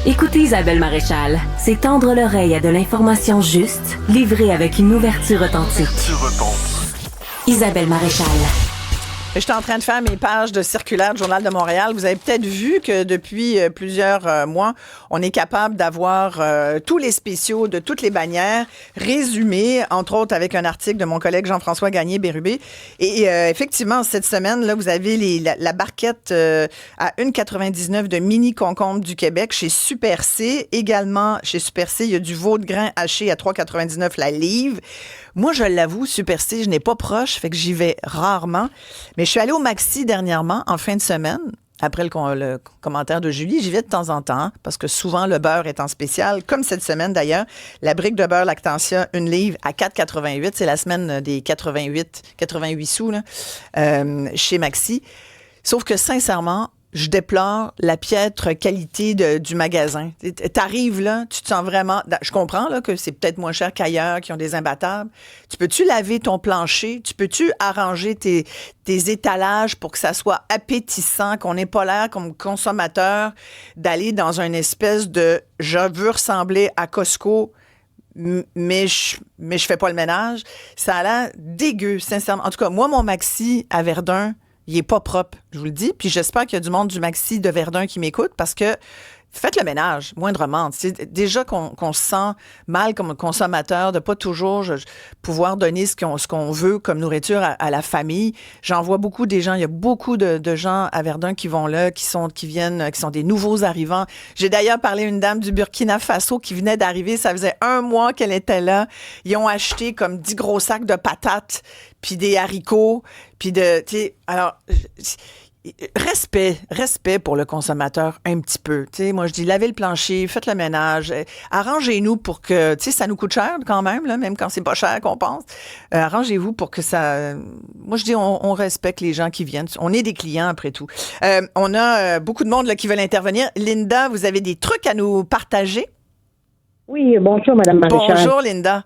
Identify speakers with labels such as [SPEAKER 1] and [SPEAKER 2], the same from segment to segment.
[SPEAKER 1] Écoutez Isabelle Maréchal, c'est tendre l'oreille à de l'information juste, livrée avec une ouverture authentique. Isabelle Maréchal.
[SPEAKER 2] Je suis en train de faire mes pages de circulaire du Journal de Montréal. Vous avez peut-être vu que depuis plusieurs mois, on est capable d'avoir tous les spéciaux de toutes les bannières résumés, entre autres avec un article de mon collègue Jean-François Gagné-Bérubé. Et effectivement, cette semaine, là, vous avez la barquette à 1,99 de mini concombre du Québec chez Super C. Également, chez Super C, il y a du veau de grain haché à 3,99 la livre. Moi, je l'avoue, Super C, je n'ai pas proche, fait que j'y vais rarement. Mais je suis allée au Maxi dernièrement, en fin de semaine, après le commentaire de Julie. J'y vais de temps en temps, parce que souvent, le beurre est en spécial. Comme cette semaine, d'ailleurs, la brique de beurre Lactantia, une livre à 4,88. C'est la semaine des 88 sous, là, chez Maxi. Sauf que, sincèrement, je déplore la piètre qualité du magasin. T'arrives là, tu te sens vraiment... Je comprends là, que c'est peut-être moins cher qu'ailleurs, qui ont des imbattables. Tu peux-tu laver ton plancher? Tu peux-tu arranger tes étalages pour que ça soit appétissant, qu'on n'ait pas l'air comme consommateur d'aller dans une espèce de « je veux ressembler à Costco », mais je fais pas le ménage. Ça a l'air dégueu, sincèrement. En tout cas, moi, mon Maxi à Verdun, il est pas propre, je vous le dis. Puis j'espère qu'il y a du monde du Maxi de Verdun qui m'écoute parce que faites le ménage, moindrement. C'est déjà qu'on se sent mal comme consommateur de pas toujours pouvoir donner ce qu'on veut comme nourriture à la famille. J'en vois beaucoup des gens. Il y a beaucoup de gens à Verdun qui vont là, qui sont des nouveaux arrivants. J'ai d'ailleurs parlé à une dame du Burkina Faso qui venait d'arriver. Ça faisait 1 mois qu'elle était là. Ils ont acheté comme 10 gros sacs de patates, puis des haricots, puis alors... Respect pour le consommateur un petit peu. T'sais, moi, je dis, lavez le plancher, faites le ménage, arrangez-nous pour que, ça nous coûte cher quand même, là, même quand c'est pas cher qu'on pense. Arrangez-vous pour que ça... Moi, je dis, on respecte les gens qui viennent. On est des clients, après tout. On a beaucoup de monde là, qui veulent intervenir. Linda, vous avez des trucs à nous partager?
[SPEAKER 3] Oui, bonjour, Mme Maréchal.
[SPEAKER 2] Bonjour, Linda.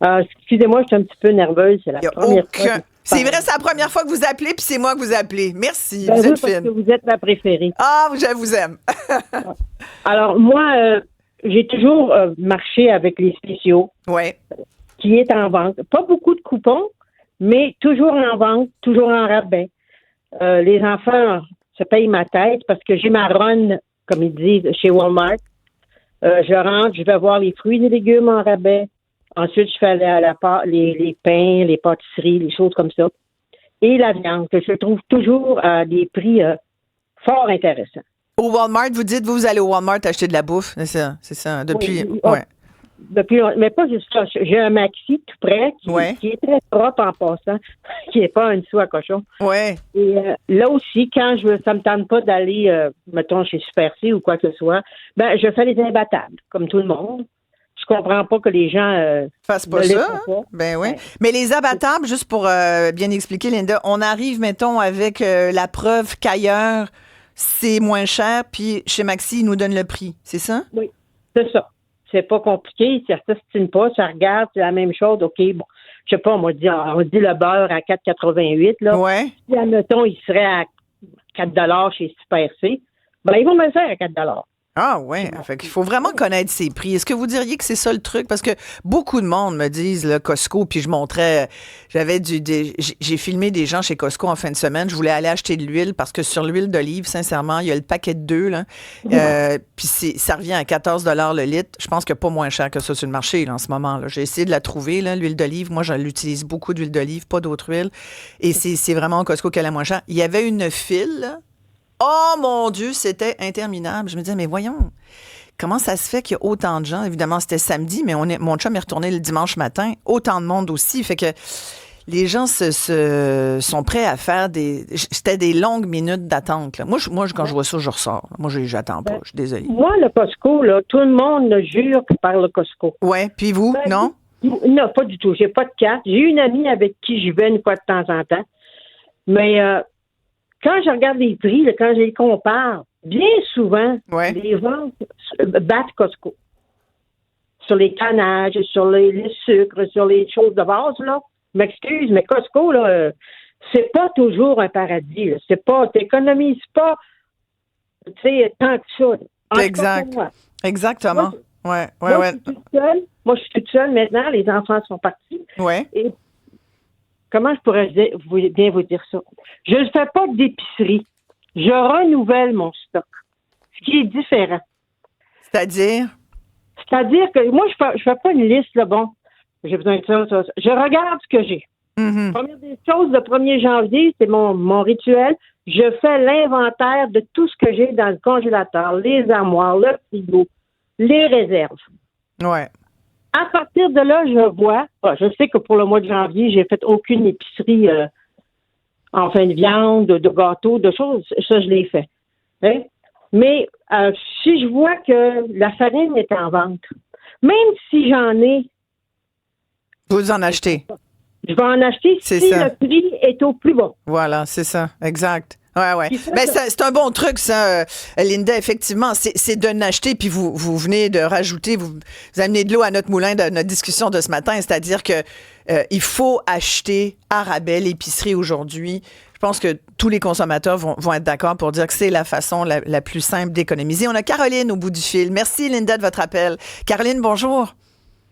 [SPEAKER 3] Excusez-moi, je suis un petit peu nerveuse. C'est la première fois.
[SPEAKER 2] C'est vrai, c'est la première fois que vous appelez, puis c'est moi que vous appelez. Merci,
[SPEAKER 3] vous
[SPEAKER 2] êtes
[SPEAKER 3] parce
[SPEAKER 2] fine.
[SPEAKER 3] que vous êtes ma préférée.
[SPEAKER 2] Ah, je vous aime.
[SPEAKER 3] Alors, moi, j'ai toujours marché avec les spéciaux.
[SPEAKER 2] Oui.
[SPEAKER 3] Qui est en vente. Pas beaucoup de coupons, mais toujours en vente, toujours en rabais. Les enfants se payent ma tête parce que j'ai ma run, comme ils disent, chez Walmart. Je rentre, je vais voir les fruits et légumes en rabais. Ensuite, je fais les pains, les pâtisseries, les choses comme ça. Et la viande, que je trouve toujours à des prix fort intéressants.
[SPEAKER 2] Au Walmart, vous dites, vous allez au Walmart acheter de la bouffe, c'est ça, depuis...
[SPEAKER 3] Oui,
[SPEAKER 2] ouais.
[SPEAKER 3] Depuis, mais pas juste ça. J'ai un Maxi tout près qui est très propre en passant, qui n'est pas une soie à cochon.
[SPEAKER 2] Ouais.
[SPEAKER 3] Et là aussi, quand ça me tente pas d'aller, mettons, chez Super C ou quoi que ce soit, je fais les imbattables, comme tout le monde. Je comprends pas que les gens
[SPEAKER 2] fassent pas ça. Hein? Ben oui. Ouais. Mais les abattables, juste pour bien expliquer, Linda, on arrive, mettons, avec la preuve qu'ailleurs, c'est moins cher, puis chez Maxi, ils nous donnent le prix. C'est ça?
[SPEAKER 3] Oui, c'est ça. C'est pas compliqué. Ça ne s'estime pas. Ça regarde, c'est la même chose. OK, bon. Je sais pas, on dit le beurre à 4,88. Là.
[SPEAKER 2] Ouais.
[SPEAKER 3] Si, admettons, il serait à 4 chez Super C, ils vont me le faire à 4
[SPEAKER 2] Ah ouais, fait qu'il faut vraiment connaître ses prix. Est-ce que vous diriez que c'est ça le truc? Parce que beaucoup de monde me disent, là, Costco, puis je montrais, j'ai filmé des gens chez Costco en fin de semaine, je voulais aller acheter de l'huile parce que sur l'huile d'olive, sincèrement, il y a le paquet de 2, là, puis ça revient à 14 $ le litre. Je pense qu'il n'y a pas moins cher que ça sur le marché, là, en ce moment, là. J'ai essayé de la trouver, là, l'huile d'olive. Moi, je l'utilise beaucoup d'huile d'olive, pas d'autre huile. Et c'est vraiment Costco qui est la moins chère. Il y avait une file, là. Oh mon Dieu, c'était interminable. Je me disais, mais voyons, comment ça se fait qu'il y a autant de gens? Évidemment, c'était samedi, mais mon chum est retourné le dimanche matin. Autant de monde aussi. Fait que les gens sont prêts à faire c'était des longues minutes d'attente. Là. Moi, quand je vois ça, je ressors. Moi, j'attends pas. Je suis désolée.
[SPEAKER 3] Moi, le Costco, là, tout le monde ne jure que par le Costco.
[SPEAKER 2] Ouais. Puis vous, non?
[SPEAKER 3] Non, pas du tout. J'ai pas de carte. J'ai une amie avec qui je vais une fois de temps en temps. Mais quand je regarde les prix, là, quand je les compare, bien souvent, les ventes battent Costco. Sur les cannages, sur les sucres, sur les choses de base, là. M'excuse, mais Costco, là, c'est pas toujours un paradis. Là. C'est pas, t'économises pas, tu sais, tant que ça.
[SPEAKER 2] Exact. Exactement. Ouais.
[SPEAKER 3] Je suis toute seule. Moi, je suis toute seule maintenant. Les enfants sont partis.
[SPEAKER 2] Ouais.
[SPEAKER 3] Et comment je pourrais bien vous dire ça? Je ne fais pas d'épicerie. Je renouvelle mon stock, ce qui est différent.
[SPEAKER 2] C'est-à-dire?
[SPEAKER 3] C'est-à-dire que moi, je fais pas une liste, là, bon, j'ai besoin de ça. Je regarde ce que j'ai.
[SPEAKER 2] Mm-hmm.
[SPEAKER 3] Première des choses, le 1er janvier, c'est mon rituel. Je fais l'inventaire de tout ce que j'ai dans le congélateur, les armoires, le frigo, les réserves.
[SPEAKER 2] Ouais.
[SPEAKER 3] À partir de là, je vois, je sais que pour le mois de janvier, j'ai fait aucune épicerie en fin de viande, de gâteaux, de choses. Ça, je l'ai fait. Hein? Mais si je vois que la farine est en vente, même si j'en ai,
[SPEAKER 2] Vous en achetez.
[SPEAKER 3] je vais en acheter
[SPEAKER 2] C'est
[SPEAKER 3] si
[SPEAKER 2] ça.
[SPEAKER 3] le prix est au plus bas.
[SPEAKER 2] Voilà, c'est ça. Exact. Ouais.
[SPEAKER 3] Puis ça,
[SPEAKER 2] Ben, c'est un bon truc, ça, Linda, effectivement. C'est de n'acheter, puis vous venez de rajouter, vous amenez de l'eau à notre moulin de notre discussion de ce matin, c'est-à-dire que il faut acheter à rabais l'épicerie aujourd'hui. Je pense que tous les consommateurs vont être d'accord pour dire que c'est la façon la plus simple d'économiser. On a Caroline au bout du fil. Merci, Linda, de votre appel. Caroline, bonjour.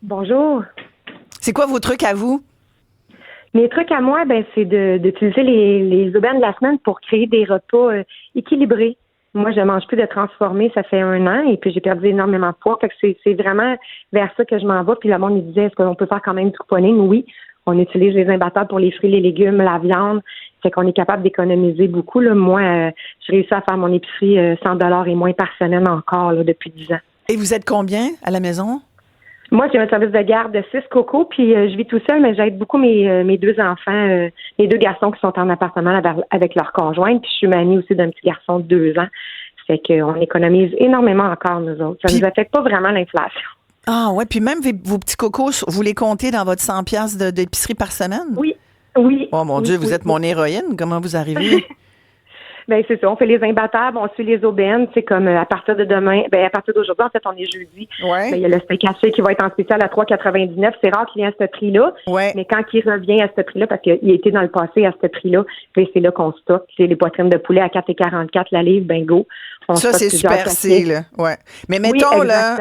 [SPEAKER 4] Bonjour.
[SPEAKER 2] C'est quoi vos trucs à vous?
[SPEAKER 4] Mes trucs à moi, c'est d'utiliser les aubaines de la semaine pour créer des repas équilibrés. Moi, je mange plus de transformés, ça fait 1 an, et puis j'ai perdu énormément de poids. Fait que c'est vraiment vers ça que je m'en vais. Puis le monde me disait, est-ce qu'on peut faire quand même du couponing? Oui, on utilise les imbattables pour les fruits, les légumes, la viande. Fait qu'on est capable d'économiser beaucoup. Là. Moi, j'ai réussi à faire mon épicerie 100$ et moins par semaine encore là, depuis 10 ans.
[SPEAKER 2] Et vous êtes combien à la maison?
[SPEAKER 4] Moi, j'ai un service de garde de 6 cocos, puis je vis tout seul, mais j'aide beaucoup mes 2 enfants, mes 2 garçons qui sont en appartement avec leur conjointe, puis je suis mamie aussi d'un petit garçon de 2 ans. Fait qu'on économise énormément encore, nous autres. Ça nous affecte pas vraiment l'inflation.
[SPEAKER 2] Ah ouais, puis même vos petits cocos, vous les comptez dans votre 100$ d'épicerie par semaine?
[SPEAKER 4] Oui.
[SPEAKER 2] Oh mon Dieu, vous êtes mon héroïne. Comment vous arrivez?
[SPEAKER 4] Ben c'est ça, on fait les imbattables, on suit les aubaines, c'est comme à partir de demain, à partir d'aujourd'hui, en fait, on est jeudi.
[SPEAKER 2] Ouais.
[SPEAKER 4] Il y a le steak haché qui va être en spécial à 3,99. C'est rare qu'il vienne à ce prix-là,
[SPEAKER 2] Ouais.
[SPEAKER 4] mais quand il revient à ce prix-là, parce qu'il était dans le passé à ce prix-là, puis c'est là qu'on stocke. C'est les poitrines de poulet à 4,44 la livre, bingo.
[SPEAKER 2] Ça, c'est Super C, là. Ouais. Mais mettons, là,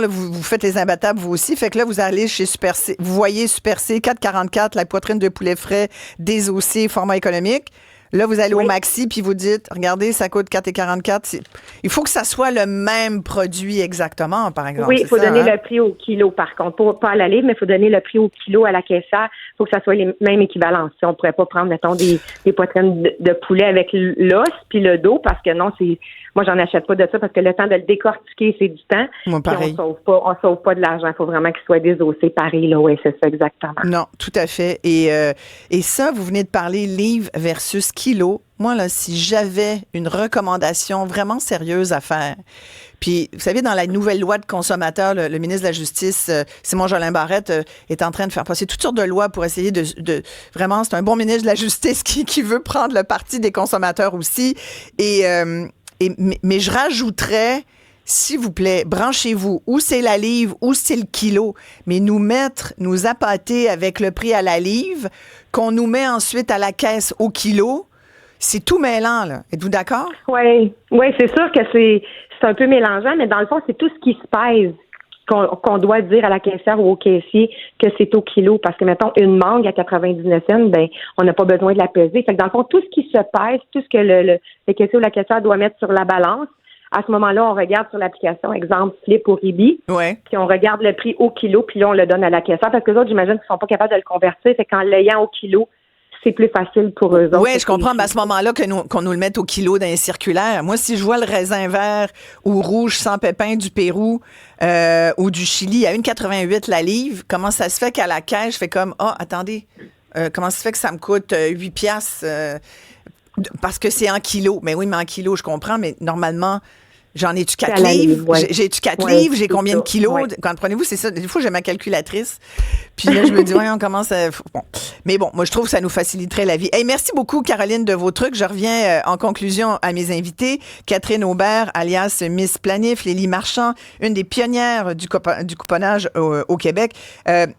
[SPEAKER 2] vous faites les imbattables, vous aussi. Fait que là, vous allez chez Super C. Vous voyez Super C, 4,44, la poitrine de poulet frais, désossé, format économique. Là, vous allez au Maxi, puis vous dites, regardez, ça coûte 4,44. Il faut que ça soit le même produit exactement, par exemple.
[SPEAKER 4] Oui, il faut donner le prix au kilo, par contre. Pas à la livre, mais il faut donner le prix au kilo à la caissière. Il faut que ça soit les mêmes équivalences. On ne pourrait pas prendre, mettons, des poitrines de poulet avec l'os puis le dos, parce que non, moi, j'en achète pas de ça, parce que le temps de le décortiquer, c'est du temps.
[SPEAKER 2] Moi, pareil.
[SPEAKER 4] On sauve pas de l'argent. Il faut vraiment qu'il soit désossé pareil, là. Oui, c'est ça, exactement.
[SPEAKER 2] Non, tout à fait. Et ça, vous venez de parler livre versus kilo. Moi, là, si j'avais une recommandation vraiment sérieuse à faire, puis, vous savez, dans la nouvelle loi de consommateur, le ministre de la Justice, Simon Jolin Barrette, est en train de faire passer toutes sortes de lois pour essayer de vraiment, c'est un bon ministre de la Justice qui veut prendre le parti des consommateurs aussi. Mais je rajouterais, s'il vous plaît, branchez-vous. Où c'est la livre, où c'est le kilo. Mais nous appâter avec le prix à la livre, qu'on nous met ensuite à la caisse au kilo, c'est tout mêlant, là. Êtes-vous d'accord?
[SPEAKER 4] Oui, c'est sûr que c'est un peu mélangeant, mais dans le fond, c'est tout ce qui se pèse qu'on doit dire à la caissière ou au caissier que c'est au kilo. Parce que, mettons, une mangue à 99 cents, on n'a pas besoin de la peser. Fait que dans le fond, tout ce qui se pèse, tout ce que le caissier ou la caissière doit mettre sur la balance, à ce moment-là, on regarde sur l'application, exemple, Flip ou Ribi, puis on regarde le prix au kilo, puis là, on le donne à la caissière. Parce que les autres, j'imagine qu'ils ne sont pas capables de le convertir. Fait qu'en l'ayant au kilo, c'est plus facile pour eux autres.
[SPEAKER 2] Oui, je comprends. Mais à ce moment-là, qu'on nous le mette au kilo dans les circulaires. Moi, si je vois le raisin vert ou rouge sans pépins du Pérou ou du Chili à 1,88 la livre, comment ça se fait qu'à la caisse, je fais comme, attendez, comment ça se fait que ça me coûte 8 piastres parce que c'est en kilos. Mais oui, mais en kilos, je comprends, mais normalement, j'en ai-tu 4 livres? J'ai-tu 4 livres? J'ai combien de kilos? Comprenez-vous, c'est ça. Des fois, j'ai ma calculatrice. Puis là, je me dis, on commence à... Bon. Mais bon, moi, je trouve que ça nous faciliterait la vie. Hey, merci beaucoup, Caroline, de vos trucs. Je reviens en conclusion à mes invités. Catherine Aubert, alias Miss Planif, Lélie Marchand, une des pionnières du couponnage au Québec.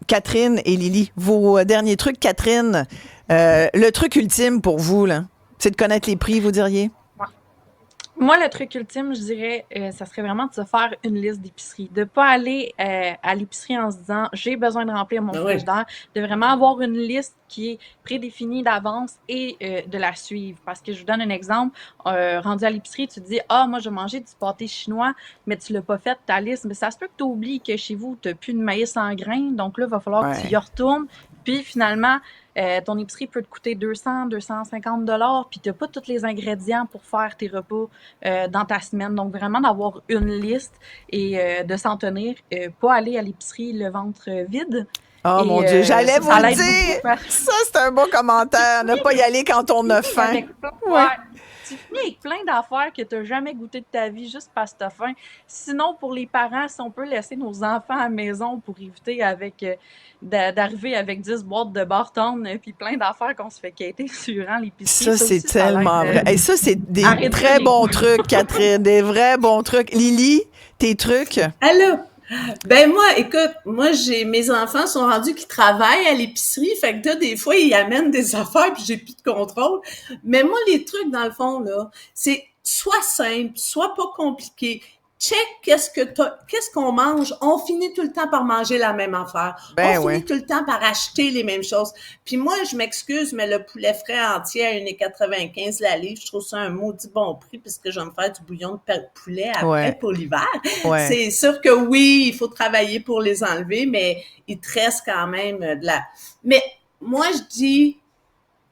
[SPEAKER 2] Catherine et Lily, vos derniers trucs. Catherine, le truc ultime pour vous, là, c'est de connaître les prix, vous diriez?
[SPEAKER 5] Moi, le truc ultime, je dirais, ça serait vraiment de se faire une liste d'épicerie. De pas aller à l'épicerie en se disant j'ai besoin de remplir mon frigidaire. De vraiment avoir une liste qui est prédéfinie d'avance et de la suivre. Parce que je vous donne un exemple. Rendu à l'épicerie, tu te dis moi, je vais manger du pâté chinois, mais tu l'as pas fait ta liste. Mais ça se peut que tu oublies que chez vous, tu n'as plus de maïs en grains. Donc là, il va falloir que tu y retournes. Puis finalement, ton épicerie peut te coûter 200, 250 $, puis tu n'as pas tous les ingrédients pour faire tes repas dans ta semaine. Donc, vraiment d'avoir une liste et de s'en tenir. Pas aller à l'épicerie le ventre vide.
[SPEAKER 2] Oh mon Dieu, j'allais vous le dire! Ça, c'est un bon commentaire. Ne pas y aller quand on a faim.
[SPEAKER 5] Tu finis avec plein d'affaires que tu n'as jamais goûté de ta vie juste parce que tu as faim. Sinon, pour les parents, si on peut laisser nos enfants à la maison pour éviter d'arriver avec 10 boîtes de Barton puis plein d'affaires qu'on se fait quêter durant l'épicerie.
[SPEAKER 2] Ça, c'est tellement vrai. Et ça, c'est des très bons trucs, Catherine. Des vrais bons trucs. Lily, tes trucs?
[SPEAKER 6] Allô? Ben moi, écoute, mes enfants sont rendus qui travaillent à l'épicerie, fait que là, des fois, ils amènent des affaires puis j'ai plus de contrôle. Mais moi, les trucs, dans le fond, là, c'est soit simple, soit pas compliqué. Check qu'est-ce qu'on mange. On finit tout le temps par manger la même affaire. On finit tout le temps par acheter les mêmes choses. Puis moi, je m'excuse, mais le poulet frais entier à 1,95 la livre, je trouve ça un maudit bon prix puisque je vais me faire du bouillon de poulet après pour l'hiver. Ouais. C'est sûr que oui, il faut travailler pour les enlever, mais il te reste quand même de la... Mais moi, je dis,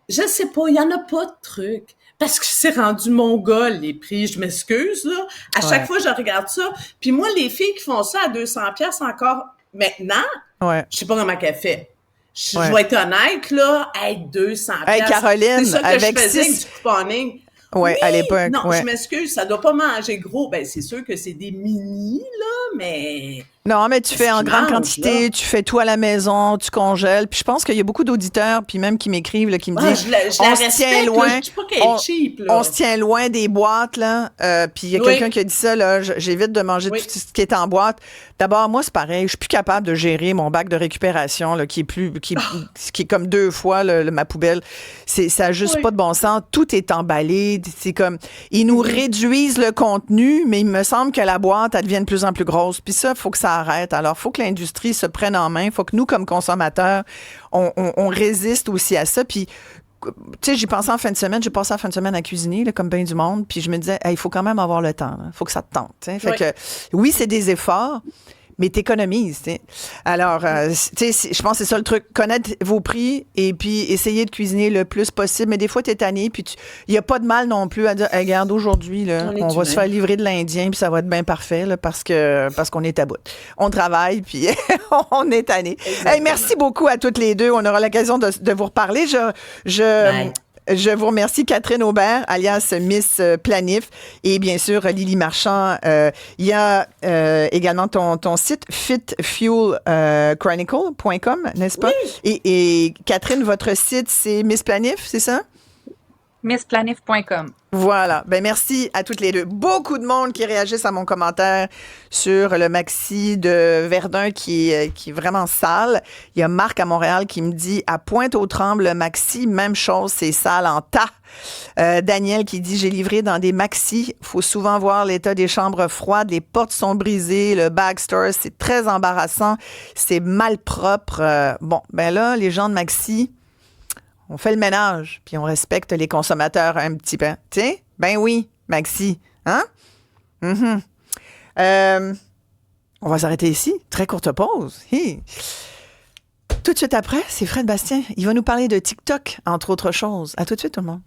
[SPEAKER 6] je sais pas, il y en a pas de truc. Parce que c'est rendu mongol, les prix. Je m'excuse, là. À chaque fois, je regarde ça. Puis moi, les filles qui font ça à 200$ encore maintenant, je sais pas comment qu'elles fait. Je vais être honnête, là. 200$.
[SPEAKER 2] Hey, Caroline,
[SPEAKER 6] c'est ça que
[SPEAKER 2] avec
[SPEAKER 6] je faisais du couponing.
[SPEAKER 2] Oui, à l'époque.
[SPEAKER 6] Non, je m'excuse, ça doit pas manger gros. Ben, c'est sûr que c'est des mini, là, mais...
[SPEAKER 2] Non, mais tu fais en grande quantité, là. Tu fais tout à la maison, tu congèles. Puis je pense qu'il y a beaucoup d'auditeurs, puis même qui m'écrivent, là, qui me disent, on se tient loin,
[SPEAKER 6] là, je dis pas qu'elle est cheap, là.
[SPEAKER 2] On se tient loin des boîtes, là. Puis il y a quelqu'un qui a dit ça, là, j'évite de manger tout ce qui est en boîte. D'abord, moi, c'est pareil, je suis plus capable de gérer mon bac de récupération, là, qui est comme 2 fois ma poubelle. Ça a juste pas de bon sens. Tout est emballé. C'est comme, ils nous réduisent le contenu, mais il me semble que la boîte, elle devient de plus en plus grosse. Puis ça, il faut que ça arrête. Alors, il faut que l'industrie se prenne en main. Il faut que nous, comme consommateurs, on résiste aussi à ça. Puis, tu sais, j'y pensais en fin de semaine. J'ai passé la fin de semaine à cuisiner, là, comme bien du monde. Puis je me disais, il faut quand même avoir le temps. Il faut que ça te tente. T'sais. Fait que, oui, c'est des efforts, mais t'économises. T'sais. Alors, tu sais, je pense que c'est ça le truc. Connaître vos prix et puis essayer de cuisiner le plus possible. Mais des fois, t'es tanné. Puis il n'y a pas de mal non plus à dire, hey, regarde, aujourd'hui, là, on va se faire livrer de l'Indien puis ça va être bien parfait là, parce qu'on est à bout. On travaille puis on est tanné. Hey, merci beaucoup à toutes les deux. On aura l'occasion de vous reparler. Je vous remercie, Catherine Aubert, alias Miss Planif, et bien sûr, Lily Marchand. Il y a également ton site, fitfuelchronicle.com, n'est-ce pas? Oui. Et Catherine, votre site, c'est Miss Planif, c'est ça?
[SPEAKER 5] missplanif.com.
[SPEAKER 2] Voilà. Ben merci à toutes les deux. Beaucoup de monde qui réagissent à mon commentaire sur le maxi de Verdun qui est vraiment sale. Il y a Marc à Montréal qui me dit à Pointe-aux-Trembles, le maxi, même chose, c'est sale en tas. Daniel qui dit j'ai livré dans des maxi. Faut souvent voir l'état des chambres froides. Les portes sont brisées. Le bagstore, c'est très embarrassant. C'est malpropre. Bon, ben là, les gens de maxi, on fait le ménage, puis on respecte les consommateurs un petit peu. Tu sais? Ben oui, Maxi. Hein? Mm-hmm. On va s'arrêter ici. Très courte pause. Hi. Tout de suite après, c'est Fred Bastien. Il va nous parler de TikTok, entre autres choses. À tout de suite, tout le monde.